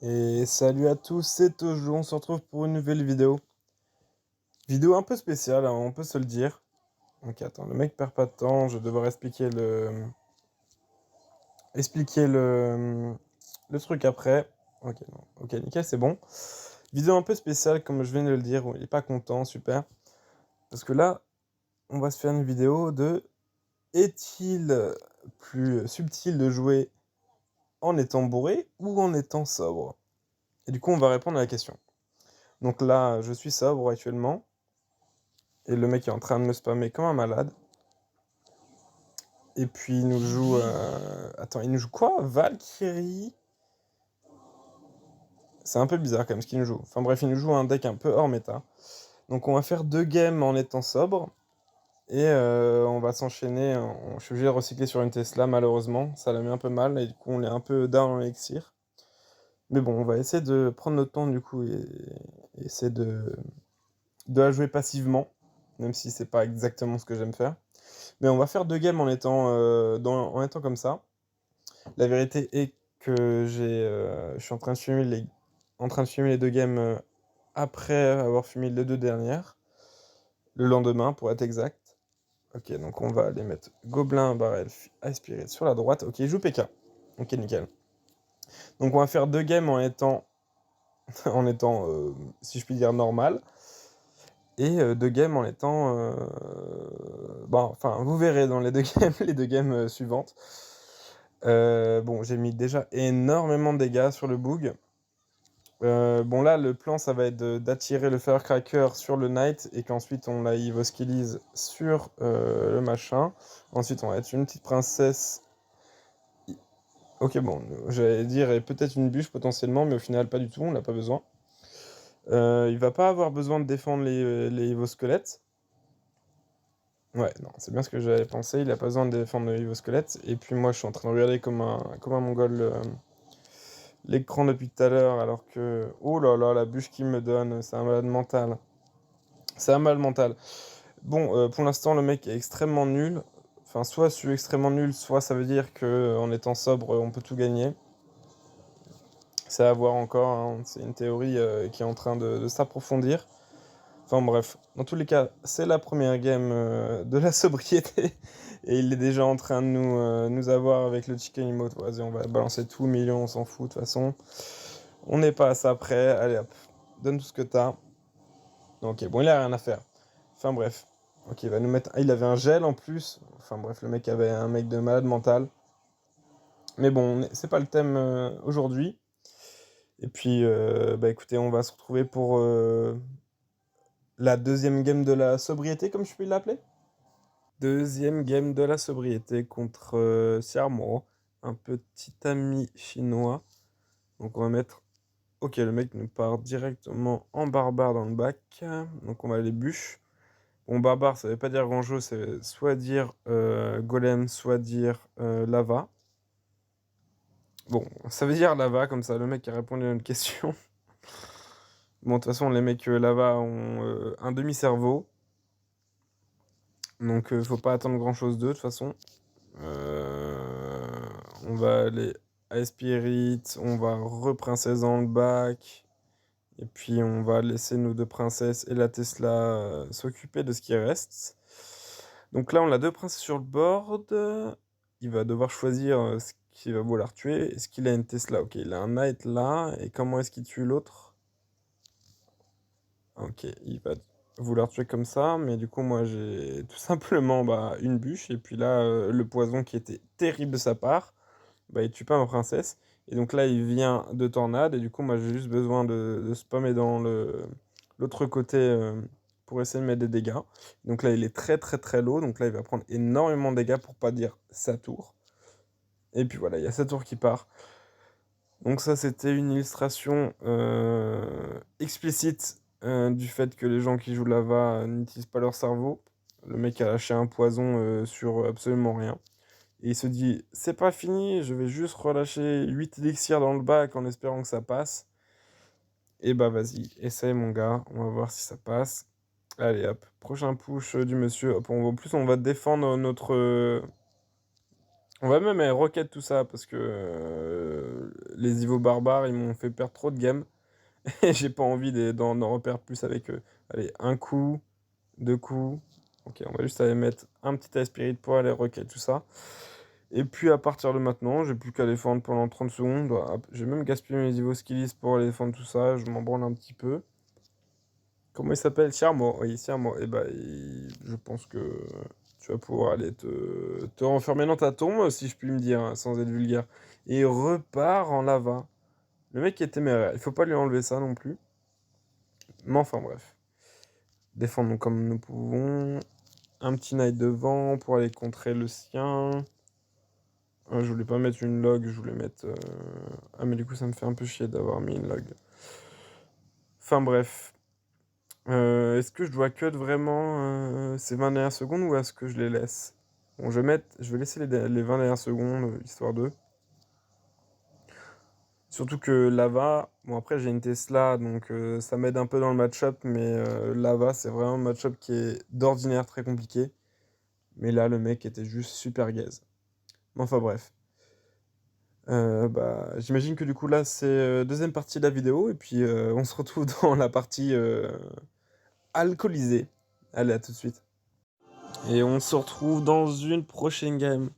Et salut à tous, c'est Tojo, on se retrouve pour une nouvelle vidéo. Vidéo un peu spéciale, hein, on peut se le dire. Ok, attends, le mec perd pas de temps, je vais devoir expliquer le truc après. Ok, non. Ok, nickel, c'est bon. Vidéo un peu spéciale, comme je viens de le dire, il est pas content, super. Parce que là, on va se faire une vidéo de est-il plus subtil de jouer en étant bourré ou en étant sobre? Et du coup, on va répondre à la question. Donc là, je suis sobre actuellement. Et le mec est en train de me spammer comme un malade. Et puis il nous joue. Attends, il nous joue quoi? Valkyrie? C'est un peu bizarre quand même ce qu'il nous joue. Enfin bref, il nous joue un deck un peu hors méta. Donc on va faire 2 games en étant sobre. Et on va s'enchaîner. Je suis obligé de recycler sur une Tesla malheureusement. Ça la met un peu mal. Et du coup on est un peu down en elixir. Mais bon, on va essayer de prendre notre temps du coup et essayer de la jouer passivement. Même si c'est pas exactement ce que j'aime faire. Mais on va faire 2 games en étant comme ça. La vérité est que je suis en train de fumer les 2 games après avoir fumé les 2 dernières. Le lendemain, pour être exact. Ok, donc on va aller mettre Gobelin, Barrel, Aspirer sur la droite. Ok, il joue PK. Ok, nickel. Donc on va faire 2 games en étant si je puis dire, normal. Et 2 games en étant... bon, enfin, vous verrez dans les 2 games, les 2 games suivantes. Bon, j'ai mis déjà énormément de dégâts sur le boug. Bon là, le plan, ça va être d'attirer le Firecracker sur le Knight et qu'ensuite on la Evoskillise sur le machin. Ensuite, on va mettre une petite princesse. Ok, bon, j'allais dire et peut-être une bûche potentiellement, mais au final, pas du tout, on n'a pas besoin. Il va pas avoir besoin de défendre les Evosquelettes. Ouais, non, c'est bien ce que j'avais pensé, il a pas besoin de défendre les Evosquelettes. Et puis moi, je suis en train de regarder comme un mongol l'écran depuis tout à l'heure, alors que... Oh là là, la bûche qu'il me donne, c'est un malade mental. C'est un mal mental. Bon, pour l'instant, le mec est extrêmement nul. Enfin, soit je suis extrêmement nul, soit ça veut dire que en étant sobre, on peut tout gagner. C'est à voir encore, hein. C'est une théorie qui est en train de s'approfondir. Enfin bref, dans tous les cas, c'est la première game de la sobriété. Et il est déjà en train de nous avoir avec le chicken emote. Vas-y, on va balancer tout, million, on s'en fout de toute façon. On n'est pas à ça près. Allez hop, donne tout ce que t'as. Ok, bon, il a rien à faire. Enfin bref. Ok, il va nous mettre. Ah, il avait un gel en plus. Enfin bref, le mec avait un mec de malade mental. Mais bon, c'est pas le thème aujourd'hui. Et puis, bah écoutez, on va se retrouver pour la 2e game de la sobriété, comme je puis l'appeler. 2e game de la sobriété contre Siarmo, un petit ami chinois. Donc on va mettre. Ok, le mec nous part directement en barbare dans le bac. Donc on va aller bûche. Bon, barbare, ça veut pas dire grand-chose, c'est soit dire golem, soit dire lava. Bon, ça veut dire lava, comme ça, le mec a répondu à une question. Bon, de toute façon, les mecs lava ont un demi-cerveau. Donc, faut pas attendre grand-chose d'eux, de toute façon. On va aller à Spirit, on va reprincesse dans le bac. Et puis, on va laisser nos 2 princesses et la Tesla s'occuper de ce qui reste. Donc là, on a 2 princesses sur le board. Il va devoir choisir ce qui va vouloir tuer. Est-ce qu'il a une Tesla? Ok, il a un Knight là. Et comment est-ce qu'il tue l'autre? Ok, il va vouloir tuer comme ça. Mais du coup, moi, j'ai tout simplement une bûche. Et puis là, le poison qui était terrible de sa part, bah, il tue pas ma princesse. Et donc là, il vient de tornade. Et du coup, moi, j'ai juste besoin de spammer dans l'autre côté pour essayer de mettre des dégâts. Donc là, il est très très très low. Donc là, il va prendre énormément de dégâts pour pas dire sa tour. Et puis voilà, il y a sa tour qui part. Donc ça, c'était une illustration explicite du fait que les gens qui jouent Lava n'utilisent pas leur cerveau. Le mec a lâché un poison sur absolument rien. Et il se dit, c'est pas fini, je vais juste relâcher 8 élixirs dans le bac en espérant que ça passe. Et bah vas-y, essaye mon gars, on va voir si ça passe. Allez hop, prochain push du monsieur. Hop, en plus on va défendre On va même à Rocket tout ça, parce que les Ivo barbares, ils m'ont fait perdre trop de games. Et j'ai pas envie d'en reperdre plus avec eux. Allez, un coup, deux coups. Ok, on va juste aller mettre un petit Ice Spirit pour aller Rocket tout ça. Et puis à partir de maintenant, j'ai plus qu'à défendre pendant 30 secondes. J'ai même gaspillé mes Ivo Skills pour aller défendre tout ça. Je m'en branle un petit peu. Comment il s'appelle? Charmo. Oui, Charmo. Et bah, je pense que tu vas pouvoir aller te renfermer dans ta tombe, si je puis me dire, hein, sans être vulgaire. Et il repart en lava. Le mec est téméraire. Il faut pas lui enlever ça non plus. Mais enfin bref. Défendons comme nous pouvons. Un petit knight devant pour aller contrer le sien. Je voulais pas mettre une log, je voulais mettre... Ah mais du coup ça me fait un peu chier d'avoir mis une log. Enfin bref. Est-ce que je dois cut vraiment ces 20 dernières secondes ou est-ce que je les laisse? Bon, je vais laisser les 20 dernières secondes, histoire de. Surtout que Lava, bon après j'ai une Tesla, donc ça m'aide un peu dans le match-up, mais Lava c'est vraiment un match-up qui est d'ordinaire très compliqué. Mais là le mec était juste super gaze. Mais enfin bref. Bah, j'imagine que du coup là c'est deuxième partie de la vidéo, et puis on se retrouve dans la partie alcoolisée. Allez, à tout de suite. Et on se retrouve dans une prochaine game.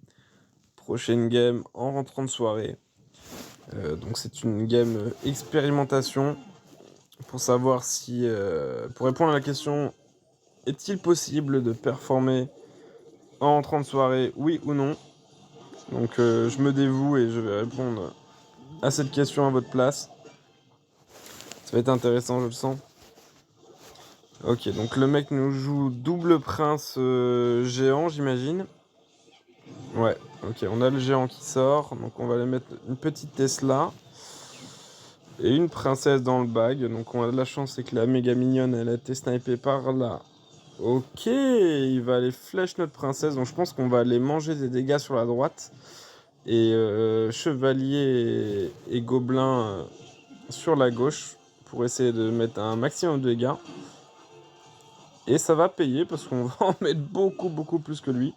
Prochaine game en rentrant de soirée. Donc c'est une game expérimentation pour savoir si... pour répondre à la question, est-il possible de performer en rentrant de soirée, oui ou non? Donc je me dévoue et je vais répondre à cette question à votre place. Ça va être intéressant, je le sens. Ok, donc le mec nous joue double prince géant, j'imagine. Ouais, ok, on a le géant qui sort, donc on va aller mettre une petite Tesla et une princesse dans le bag. Donc on a de la chance, c'est que la méga mignonne, elle a été snipée par là. Ok, il va aller flèche notre princesse, donc je pense qu'on va aller manger des dégâts sur la droite. Et chevalier et gobelin sur la gauche pour essayer de mettre un maximum de dégâts. Et ça va payer parce qu'on va en mettre beaucoup plus que lui.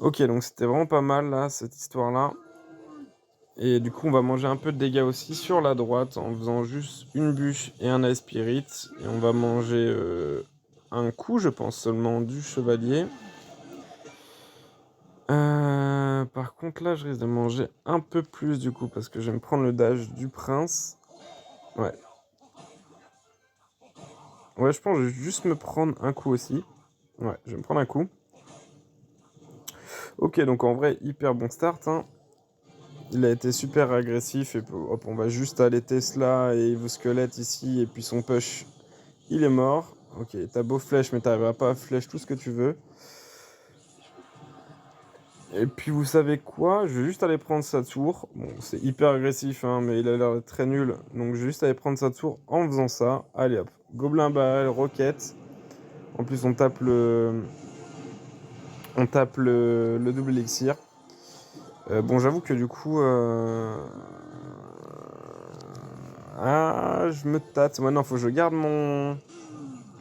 Ok, donc c'était vraiment pas mal là, cette histoire-là. Et du coup, on va manger un peu de dégâts aussi sur la droite en faisant juste une bûche et un Ice Spirit. Et on va manger un coup, je pense, seulement du chevalier. Par contre, là, je risque de manger un peu plus du coup parce que je vais me prendre le dash du prince. Ouais. Ouais, je pense que je vais juste me prendre un coup aussi. Ouais, je vais me prendre un coup. Ok, donc en vrai, hyper bon start, hein. Il a été super agressif et hop, on va juste aller Tesla et Evo Squelette ici et puis son push, il est mort. Ok, t'as beau flèche mais t'arriveras pas à flèche tout ce que tu veux. Et puis vous savez quoi? Je vais juste aller prendre sa tour. Bon, c'est hyper agressif, hein, mais il a l'air très nul. Donc je vais juste aller prendre sa tour en faisant ça. Allez hop, Gobelin Barrel, Rocket. En plus on tape le double elixir. Bon, j'avoue que du coup... Ah, je me tâte. Maintenant, faut que je garde mon...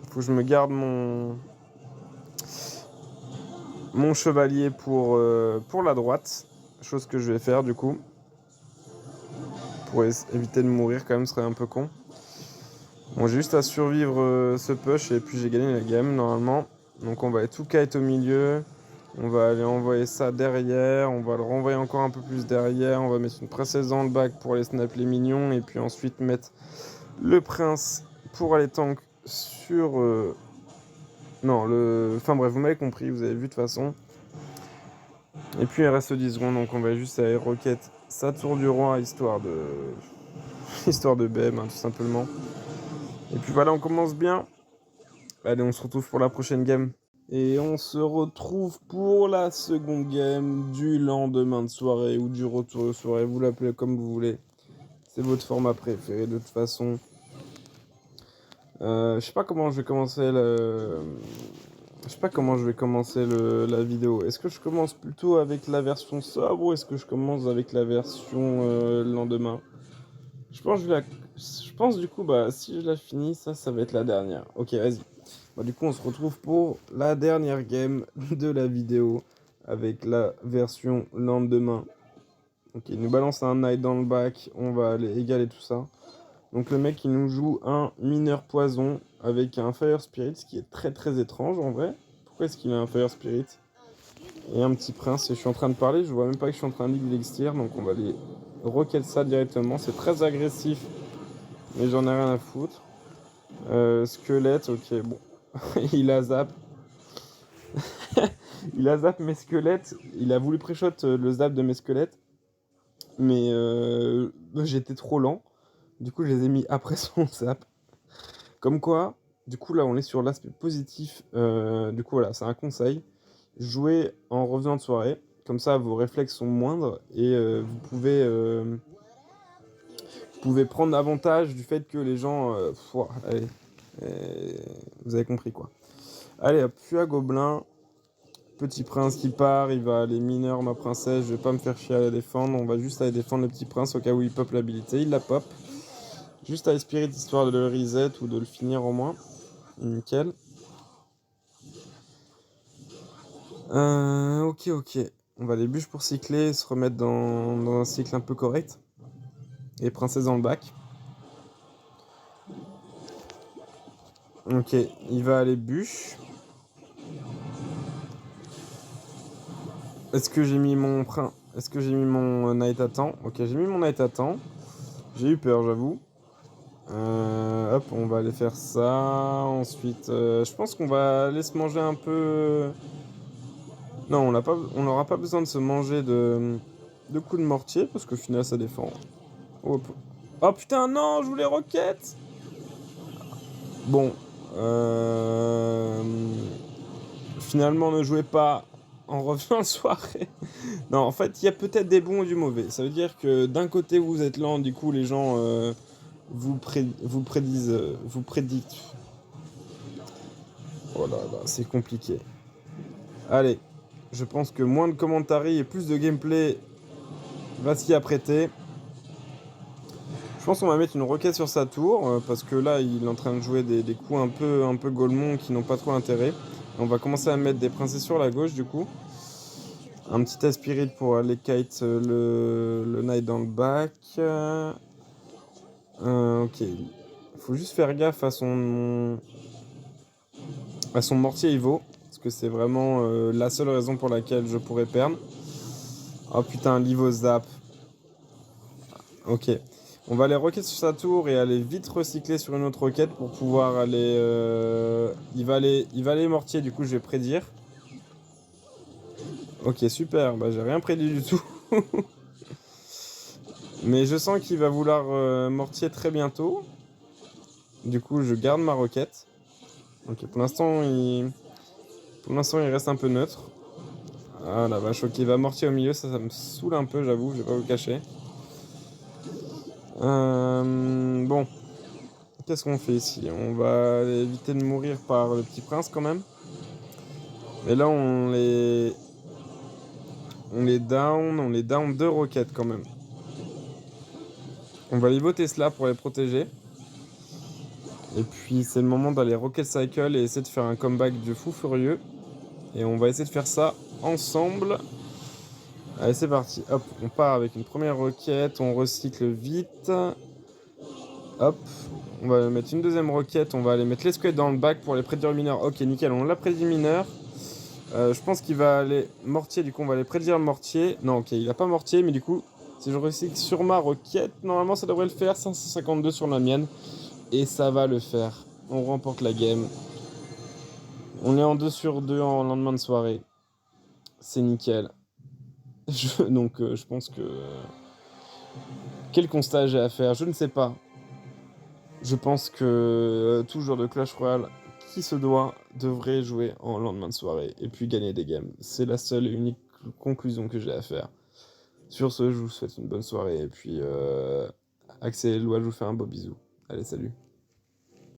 Faut que je me garde mon chevalier pour la droite. Chose que je vais faire du coup. Pour éviter de mourir quand même, ce serait un peu con. Bon, j'ai juste à survivre ce push et puis j'ai gagné la game normalement. Donc on va tout kite au milieu. On va aller envoyer ça derrière. On va le renvoyer encore un peu plus derrière. On va mettre une princesse dans le bac pour aller snap les minions. Et puis ensuite mettre le prince pour aller tank sur... Non, enfin bref, vous m'avez compris, vous avez vu de toute façon. Et puis il reste 10 secondes, donc on va juste aller rocket sa tour du roi, histoire de... histoire de BM, hein, tout simplement. Et puis voilà, on commence bien. Allez, on se retrouve pour la prochaine game. Et on se retrouve pour la seconde game du lendemain de soirée ou du retour de soirée, vous l'appelez comme vous voulez. C'est votre format préféré de toute façon. Je sais pas comment je vais commencer Je sais pas comment je vais commencer la vidéo. Est-ce que je commence plutôt avec la version sobre ou est-ce que je commence avec la version lendemain? Je pense du coup, bah si je la finis, ça va être la dernière. Ok, vas-y. Bah, du coup, on se retrouve pour la dernière game de la vidéo. avec la version lendemain. Ok, il nous balance un knight dans le bac, on va aller égaler tout ça. Donc le mec il nous joue un mineur poison avec un Fire Spirit, ce qui est très très étrange en vrai. Pourquoi est-ce qu'il a un Fire Spirit? Et un petit prince, et je suis en train de parler, je vois même pas que je suis en train de lire l'extérieur, donc on va aller roquette ça directement. C'est très agressif, mais j'en ai rien à foutre. Squelette, ok, bon. Il a zap. Il a zap mes squelettes. Il a voulu pré-shot le zap de mes squelettes. Mais j'étais trop lent. Du coup, je les ai mis après son zap. Comme quoi, du coup, là, on est sur l'aspect positif. Du coup, voilà, c'est un conseil. Jouez en revenant de soirée. Comme ça, vos réflexes sont moindres et vous pouvez prendre avantage du fait que les gens... allez, vous avez compris quoi. Allez, hop, puis à Gobelin. Petit prince qui part, il va aller mineur ma princesse, je vais pas me faire chier à la défendre, on va juste aller défendre le petit prince au cas où il pop l'habilité, il la pop. Juste à Spirit histoire de le reset ou de le finir au moins. Nickel. Ok. On va les bûches pour cycler, se remettre dans un cycle un peu correct. Et princesse dans le bac. Ok, il va aller bûche. Est-ce que j'ai mis mon Est-ce que j'ai mis mon knight à temps? Ok, j'ai mis mon knight à temps. J'ai eu peur, j'avoue. Hop, on va aller faire ça. Ensuite, je pense qu'on va aller se manger un peu. Non, on n'aura pas besoin de se manger de coups de mortier parce qu'au final ça défend. Hop. Oh putain, non, je voulais roquette. Bon, finalement, ne jouez pas en revenant de soirée. Non, en fait, il y a peut-être des bons et du mauvais. Ça veut dire que d'un côté, vous êtes lent, du coup, les gens vous prédisent, vous prédictent. Oh là là, c'est compliqué. Allez, je pense que moins de commentaires et plus de gameplay va s'y apprêter. Je pense qu'on va mettre une roquette sur sa tour, parce que là, il est en train de jouer des coups un peu golemons qui n'ont pas trop intérêt. On va commencer à mettre des princesses sur la gauche, du coup. Un petit aspirit pour aller kite le knight dans le bac. Ok. Faut juste faire gaffe à son mortier Evo. Parce que c'est vraiment la seule raison pour laquelle je pourrais perdre. Oh putain, l'Ivo zap. Ok. On va aller roquette sur sa tour et aller vite recycler sur une autre roquette pour pouvoir aller... Il va aller mortier, du coup je vais prédire. Ok, super. Bah j'ai rien prédit du tout. Mais je sens qu'il va vouloir mortier très bientôt. Du coup, je garde ma roquette. Ok, pour l'instant, il reste un peu neutre. Ah la vache, ok, il va mortier au milieu, ça me saoule un peu, j'avoue, je vais pas vous le cacher. Bon, qu'est-ce qu'on fait ici? On va éviter de mourir par le petit prince quand même. Mais là, on les down deux roquettes quand même. On va aller voter Tesla pour les protéger. Et puis c'est le moment d'aller Rocket Cycle et essayer de faire un comeback de fou furieux. Et on va essayer de faire ça ensemble. Allez, c'est parti. Hop, on part avec une première roquette, on recycle vite. Hop, on va mettre une deuxième roquette, on va aller mettre les squelettes dans le bac pour les prédire mineurs. Ok, nickel, on l'a prédit mineur. Je pense qu'il va aller mortier, du coup on va aller prédire mortier. Non, ok, il a pas mortier, mais du coup, si je recycle sur ma roquette, normalement ça devrait le faire. 552 sur la mienne. Et ça va le faire. On remporte la game. On est en 2 sur 2 en lendemain de soirée. C'est nickel. Donc je pense que... Quel constat j'ai à faire? Je ne sais pas. Je pense que tout joueur de Clash Royale qui se doit devrait jouer en lendemain de soirée et puis gagner des games. C'est la seule et unique conclusion que j'ai à faire. Sur ce, je vous souhaite une bonne soirée et puis Axel et Eloi, je vous fais un beau bisou. Allez, salut.